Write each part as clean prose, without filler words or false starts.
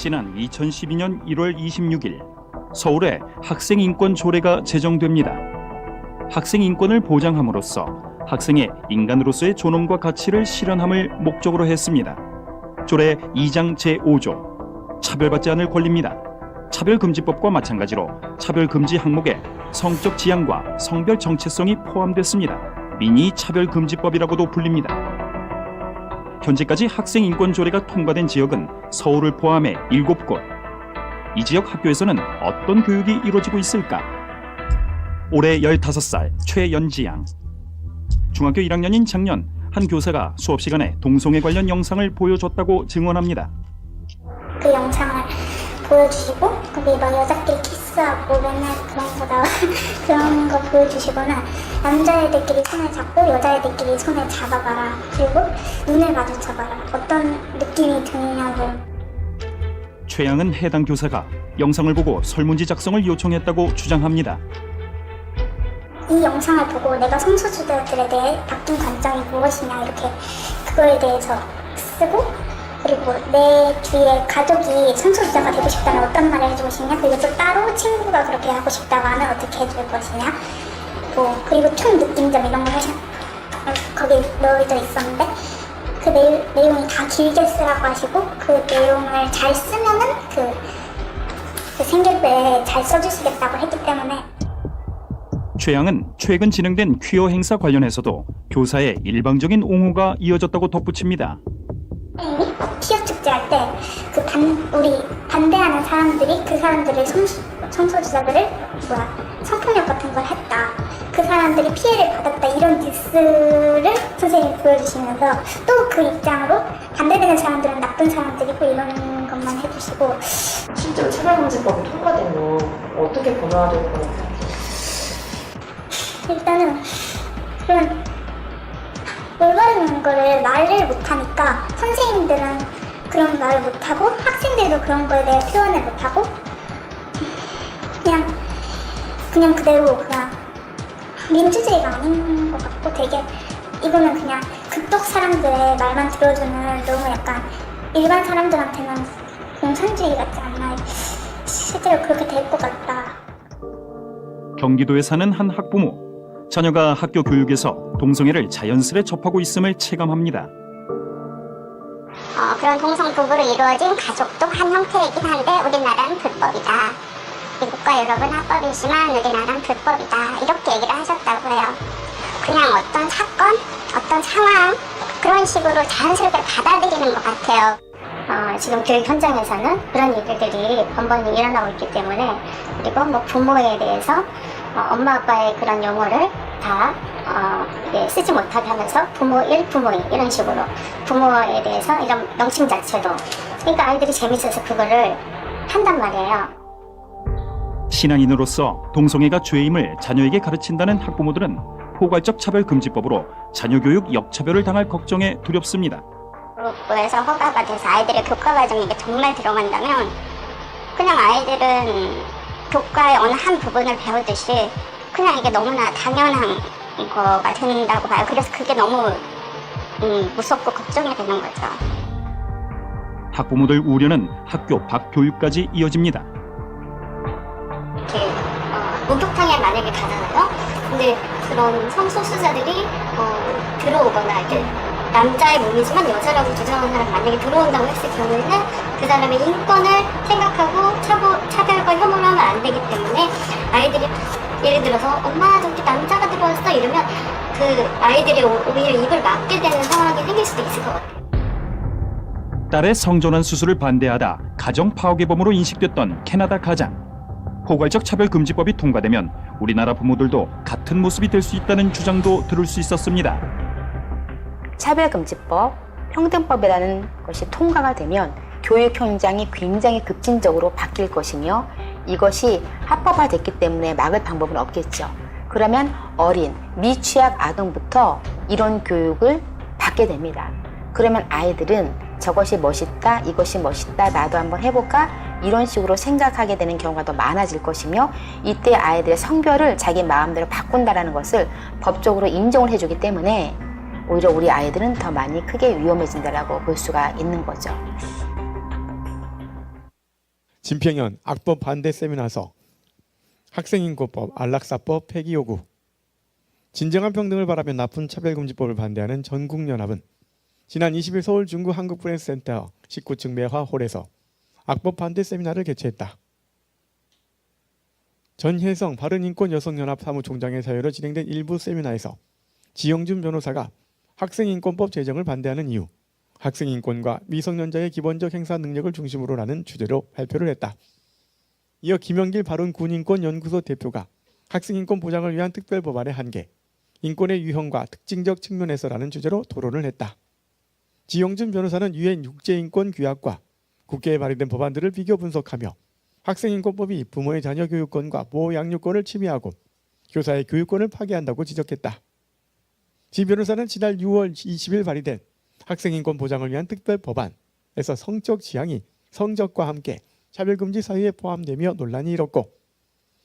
지난 2012년 1월 26일 서울에 학생인권 조례가 제정됩니다. 학생인권을 보장함으로써 학생의 인간으로서의 존엄과 가치를 실현함을 목적으로 했습니다. 조례 2장 제5조 차별받지 않을 권리입니다. 차별금지법과 마찬가지로 차별금지 항목에 성적 지향과 성별 정체성이 포함됐습니다. 미니 차별금지법이라고도 불립니다. 현재까지 학생인권 조례가 통과된 지역은 서울을 포함해 7곳. 이 지역 학교에서는 어떤 교육이 이루어지고 있을까? 올해 15살 최연지양. 중학교 1학년인 작년 한 교사가 수업 시간에 동성애 관련 영상을 보여줬다고 증언합니다. 그 영상을 보여주시고 거기 막 여자끼리 키스하고 맨날 그런 거 보여주시거나 남자애들끼리 손을 잡고 여자애들끼리 손을 잡아봐라, 그리고 눈을 마주쳐봐라, 어떤 느낌이 드느냐고. 최양은 해당 교사가 영상을 보고 설문지 작성을 요청했다고 주장합니다. 이 영상을 보고 내가 성소수자들에 대해 바뀐 관점이 무엇이냐, 이렇게 그거에 대해서 쓰고, 그리고 내 주위에 가족이 성소수자가 되고 싶다면 어떤 말을 해주고 싶냐, 그리고 또 따로 친구가 그렇게 하고 싶다고 하면 어떻게 해줄 것이냐, 그리고 총 느낌점 이런 거 거기 넣어져 있었는데 그 내용이 다 길게 쓰라고 하시고 그 내용을 잘 쓰면은 그 생길때 잘 써주시겠다고 했기 때문에. 최양은 최근 진행된 퀴어 행사 관련해서도 교사의 일방적인 옹호가 이어졌다고 덧붙입니다. 퀴어 축제 할 때 우리 반대하는 사람들이 그 사람들을 성소수자들을 성폭력 같은 걸 했다, 그 사람들이 피해를 받았다, 이런 뉴스를 선생님이 보여주시면서 또 그 입장으로 반대되는 사람들은 나쁜 사람들이고 이런 것만 해주시고. 실제로 차별금지법이 통과되면 어떻게 변화될 것 같아요? 일단은 그런 올바른 거를 말을 못하니까 선생님들은 그런 말을 못하고 학생들도 그런 거에 대해 표현을 못하고 그냥 그대로 그냥 민주주의가 아닌 것 같고, 되게 이거는 그냥 극독 사람들의 말만 들어주는 너무 약간 일반 사람들한테는 공산주의 같지 않나, 실제로 그렇게 될 것 같다. 경기도에 사는 한 학부모. 자녀가 학교 교육에서 동성애를 자연스레 접하고 있음을 체감합니다. 그런 동성 부부로 이루어진 가족도 한 형태이긴 한데 우리나라는 불법이다. 미국과 유럽은 합법이지만 우리나라는 불법이다. 이렇게 얘기를 하셨다고 해요. 그냥 어떤 사건, 어떤 상황, 그런 식으로 자연스럽게 받아들이는 것 같아요. 지금 교육 현장에서는 그런 일들이 번번이 일어나고 있기 때문에, 그리고 부모에 대해서 엄마 아빠의 그런 용어를 다 쓰지 못하게 하면서 부모 1, 부모 2 이런 식으로 부모에 대해서 이런 명칭 자체도, 그러니까 아이들이 재밌어서 그거를 한단 말이에요. 신앙인으로서 동성애가 죄임을 자녀에게 가르친다는 학부모들은 포괄적 차별금지법으로 자녀 교육 역차별을 당할 걱정에 두렵습니다. 교육부에서 허가가 돼서 아이들의 교과 과정에 이게 정말 들어간다면 그냥 아이들은 교과의 어느 한 부분을 배우듯이 그냥 이게 너무나 당연한 거가 된다고 봐요. 그래서 그게 너무 무섭고 걱정이 되는 거죠. 학부모들 우려는 학교 밖 교육까지 이어집니다. 이렇게 목욕탕에 만약에 가잖아요. 근데 그런 성소수자들이 들어오거나 이렇게 남자의 몸이지만 여자라고 주장하는 사람이 만약에 들어온다고 했을 경우에는 그 사람의 인권을 생각하고 차별과 혐오를 하면 안 되기 때문에 아이들이 예를 들어서 엄마 저기 남자가 들어왔어 이러면 그 아이들이 오히려 입을 막게 되는 상황이 생길 수도 있을 것 같아요. 딸의 성전환 수술을 반대하다 가정 파괴범으로 인식됐던 캐나다 가장. 포괄적 차별금지법이 통과되면 우리나라 부모들도 같은 모습이 될 수 있다는 주장도 들을 수 있었습니다. 차별금지법, 평등법이라는 것이 통과가 되면 교육 현장이 굉장히 급진적으로 바뀔 것이며 이것이 합법화됐기 때문에 막을 방법은 없겠죠. 그러면 어린, 미취학 아동부터 이런 교육을 받게 됩니다. 그러면 아이들은 저것이 멋있다, 이것이 멋있다, 나도 한번 해볼까? 이런 식으로 생각하게 되는 경우가 더 많아질 것이며 이때 아이들의 성별을 자기 마음대로 바꾼다는 것을 법적으로 인정을 해주기 때문에 오히려 우리 아이들은 더 많이 크게 위험해진다고 볼 수가 있는 거죠. 진평현 악법 반대 세미나서, 학생인권법, 안락사법 폐기 요구, 진정한 평등을 바라며 나쁜 차별금지법을 반대하는 전국연합은 지난 20일 서울 중구 한국브레인센터 19층 매화홀에서 악법 반대 세미나를 개최했다. 전혜성 바른인권 여성연합 사무총장의 사유로 진행된 일부 세미나에서 지영준 변호사가 학생인권법 제정을 반대하는 이유, 학생인권과 미성년자의 기본적 행사 능력을 중심으로라는 주제로 발표를 했다. 이어 김영길 바른군인권연구소 대표가 학생인권 보장을 위한 특별법안의 한계, 인권의 유형과 특징적 측면에서라는 주제로 토론을 했다. 지영준 변호사는 유엔 국제인권규약과 국회에 발의된 법안들을 비교 분석하며 학생인권법이 부모의 자녀 교육권과 보호 양육권을 침해하고 교사의 교육권을 파괴한다고 지적했다. 지 변호사는 지난 6월 20일 발의된 학생인권 보장을 위한 특별법안에서 성적 지향이 성적과 함께 차별금지 사유에 포함되며 논란이 일었고,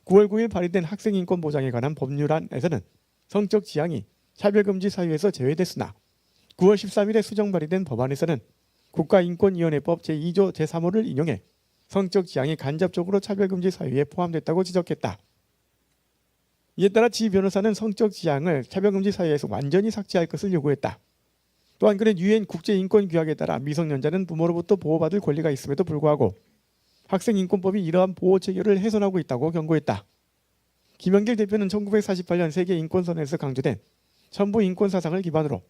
9월 9일 발의된 학생인권 보장에 관한 법률안에서는 성적 지향이 차별금지 사유에서 제외됐으나 9월 13일에 수정 발의된 법안에서는 국가인권위원회법 제2조 제3호를 인용해 성적 지향이 간접적으로 차별금지 사유에 포함됐다고 지적했다. 이에 따라 지 변호사는 성적 지향을 차별금지 사유에서 완전히 삭제할 것을 요구했다. 또한 그는 유엔 국제인권규약에 따라 미성년자는 부모로부터 보호받을 권리가 있음에도 불구하고 학생인권법이 이러한 보호체계를 훼손하고 있다고 경고했다. 김영길 대표는 1948년 세계인권선언에서 강조된 천부인권사상을 기반으로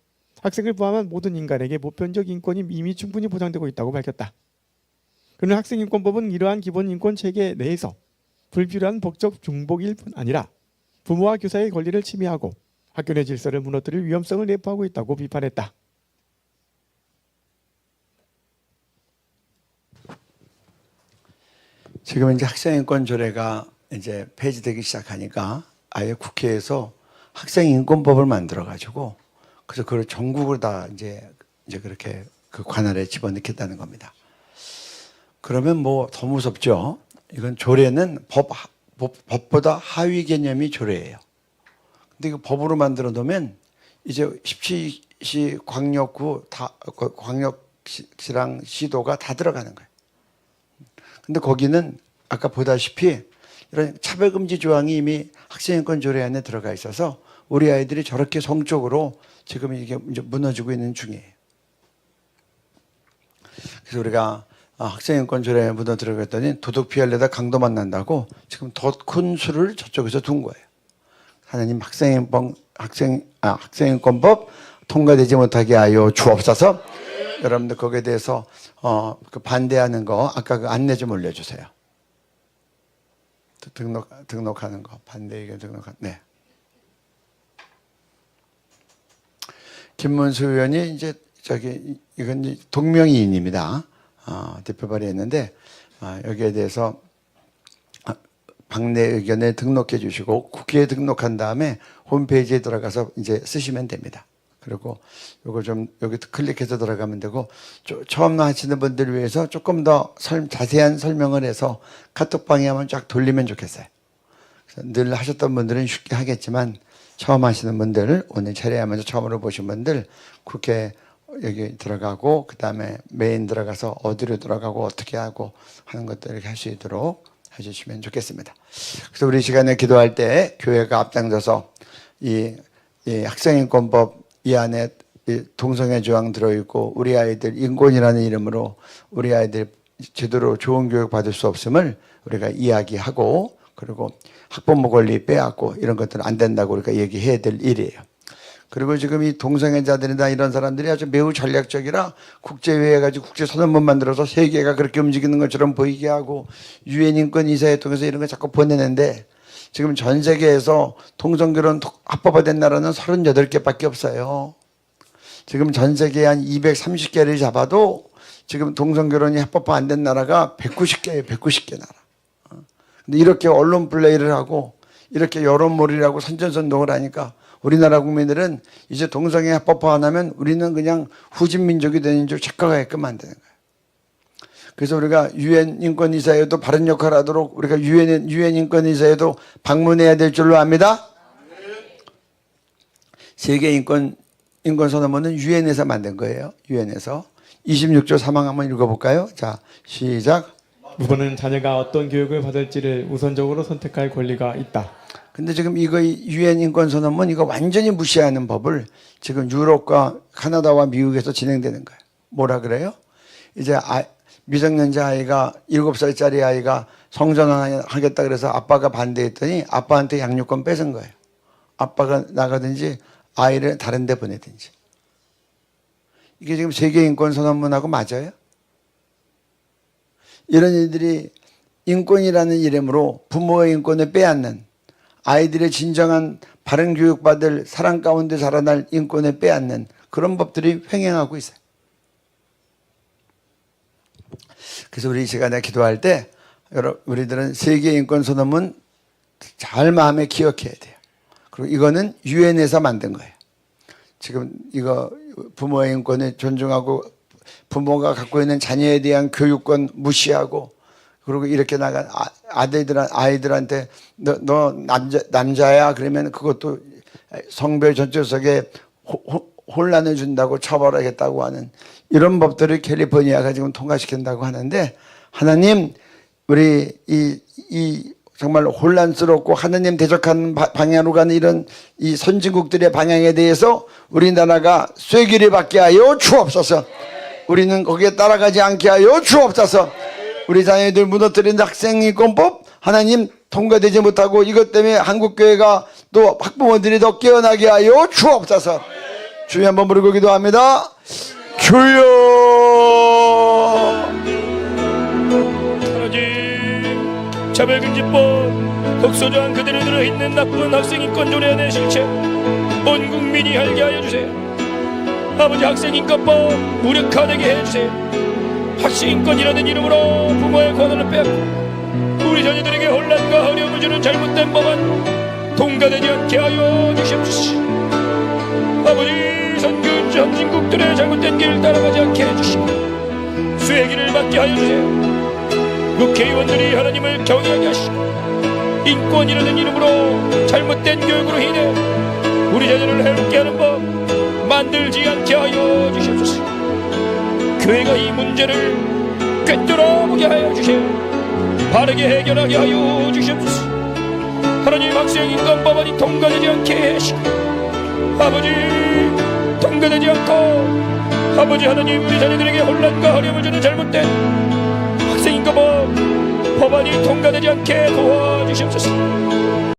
학생을 포함한 모든 인간에게 보편적 인권이 이미 충분히 보장되고 있다고 밝혔다. 그는 학생인권법은 이러한 기본인권 체계 내에서 불필요한 법적 중복일 뿐 아니라 부모와 교사의 권리를 침해하고 학교 내 질서를 무너뜨릴 위험성을 내포하고 있다고 비판했다. 지금 이제 학생인권 조례가 이제 폐지되기 시작하니까 아예 국회에서 학생인권법을 만들어 가지고 그래서 그걸 전국으로 다 이제 그렇게 그 관할에 집어넣겠다는 겁니다. 그러면 뭐 더 무섭죠. 이건 조례는 법보다 하위 개념이 조례예요. 근데 이거 법으로 만들어 놓으면 이제 17시 광역구 다 광역시랑 시도가 다 들어가는 거예요. 근데 거기는 아까 보다시피 이런 차별금지 조항이 이미 학생인권 조례 안에 들어가 있어서 우리 아이들이 저렇게 성적으로 지금 이게 이제 무너지고 있는 중이에요. 그래서 우리가 학생인권 조례에 묻어 들어갔더니 도둑 피하려다 강도 만난다고 지금 더 큰 수를 저쪽에서 둔 거예요. 하나님 학생인권법 통과되지 못하게 하여 주옵소서. 여러분들 거기에 대해서 그 반대하는 거 아까 그 안내 좀 올려주세요. 등록하는 거 반대 의견 등록한 네. 김문수 의원이 이제 이건 이제 동명이인입니다. 대표 발의했는데 여기에 대해서 박내 의견에 등록해 주시고 국회에 등록한 다음에 홈페이지에 들어가서 이제 쓰시면 됩니다. 그리고 요거 좀 여기 클릭해서 들어가면 되고 처음 하시는 분들을 위해서 조금 더 자세한 설명을 해서 카톡방에 한번 쫙 돌리면 좋겠어요. 늘 하셨던 분들은 쉽게 하겠지만 처음 하시는 분들, 오늘 차례하면서 처음으로 보신 분들 국회 여기 들어가고 그 다음에 메인 들어가서 어디로 들어가고 어떻게 하고 하는 것들 이렇게 할 수 있도록 해주시면 좋겠습니다. 그래서 우리 시간에 기도할 때 교회가 앞장서서 이 학생인권법 이 안에 동성애 조항 들어있고 우리 아이들 인권이라는 이름으로 우리 아이들 제대로 좋은 교육 받을 수 없음을 우리가 이야기하고 그리고 학부모 권리 빼앗고 이런 것들은 안 된다고 우리가 얘기해야 될 일이에요. 그리고 지금 이 동성애자들이나 이런 사람들이 아주 매우 전략적이라 국제회의 가지고 국제선언문 만들어서 세계가 그렇게 움직이는 것처럼 보이게 하고 유엔 인권 이사회 통해서 이런 거 자꾸 보내는데 지금 전 세계에서 동성결혼 합법화된 나라는 38개밖에 없어요. 지금 전 세계에 한 230개를 잡아도 지금 동성결혼이 합법화 안 된 나라가 190개예요. 190개 나라. 근데 이렇게 언론 플레이를 하고 이렇게 여론몰이를 하고 선전선동을 하니까 우리나라 국민들은 이제 동성애 합법화 안 하면 우리는 그냥 후진민족이 되는 줄 착각하게끔 만드는 거예요. 그래서 우리가 유엔 인권이사회도 바른 역할을 하도록 우리가 유엔 인권이사회도 방문해야 될 줄로 압니다. 세계 인권선언문은 유엔에서 만든 거예요. 유엔에서 26조 3항 한번 읽어볼까요? 자, 시작. 부모는 자녀가 어떤 교육을 받을지를 우선적으로 선택할 권리가 있다. 근데 지금 이거 유엔 인권선언문 이거 완전히 무시하는 법을 지금 유럽과 카나다와 미국에서 진행되는 거예요. 뭐라 그래요? 이제 미성년자 아이가 7살짜리 아이가 성전환하겠다 그래서 아빠가 반대했더니 아빠한테 양육권 뺏은 거예요. 아빠가 나가든지 아이를 다른 데 보내든지. 이게 지금 세계인권선언문하고 맞아요? 이런 일들이 인권이라는 이름으로 부모의 인권을 빼앗는, 아이들의 진정한 바른 교육받을 사랑 가운데 자라날 인권을 빼앗는 그런 법들이 횡행하고 있어요. 그래서 우리 이 시간에 기도할 때 우리들은 세계인권선언문 잘 마음에 기억해야 돼요. 그리고 이거는 유엔에서 만든 거예요. 지금 이거 부모의 인권을 존중하고 부모가 갖고 있는 자녀에 대한 교육권 무시하고 그리고 이렇게 나간 아이들한테 너 남자야 그러면 그것도 성별 전체석에 혼란을 준다고 처벌하겠다고 하는 이런 법들을 캘리포니아가 지금 통과시킨다고 하는데 하나님 우리 이 정말 혼란스럽고 하나님 대적하는 방향으로 가는 이런 이 선진국들의 방향에 대해서 우리나라가 쐐기를 받게 하여 주옵소서. 우리는 거기에 따라가지 않게 하여 주옵소서. 우리 자녀들 무너뜨린 학생인권법 하나님 통과되지 못하고 이것 때문에 한국교회가 또 학부모들이 더 깨어나게 하여 주옵소서. 주여 한번 부르고 기도합니다. 주여 하나님 차별금지법 독소조항 그대로 들어있는 나쁜 학생인권 조례안의 실체 온 국민이 알게 하여 주세요. 아버지 학생인권법 무력화되게 해주세요. 학생인권이라는 이름으로 부모의 권한을 빼앗고 우리 자녀들에게 혼란과 어려움을 주는 잘못된 법안 통과되지 않게 하여 주시옵소서. 아버지 선교 선진국들의 잘못된 길을 따라가지 않게 해주시고 쐐기를 받게 하여 주세요. 국회의원들이 하나님을 경외하게 하시고 인권이라는 이름으로 잘못된 교육으로 인해 우리 자녀를 해롭게 하는 법 만들지 않게 하여 주시옵소서. 교회가 이 문제를 꿰뚫어보게 하여 주세요. 바르게 해결하게 하여 주시옵소서. 하나님 학생인권법안이 통과되지 않게 하시고 아버지 통과되지 않고 아버지 하나님 우리 자녀들에게 혼란과 어려움을 주는 잘못된 학생인권법 법안이 통과되지 않게 도와주시옵소서.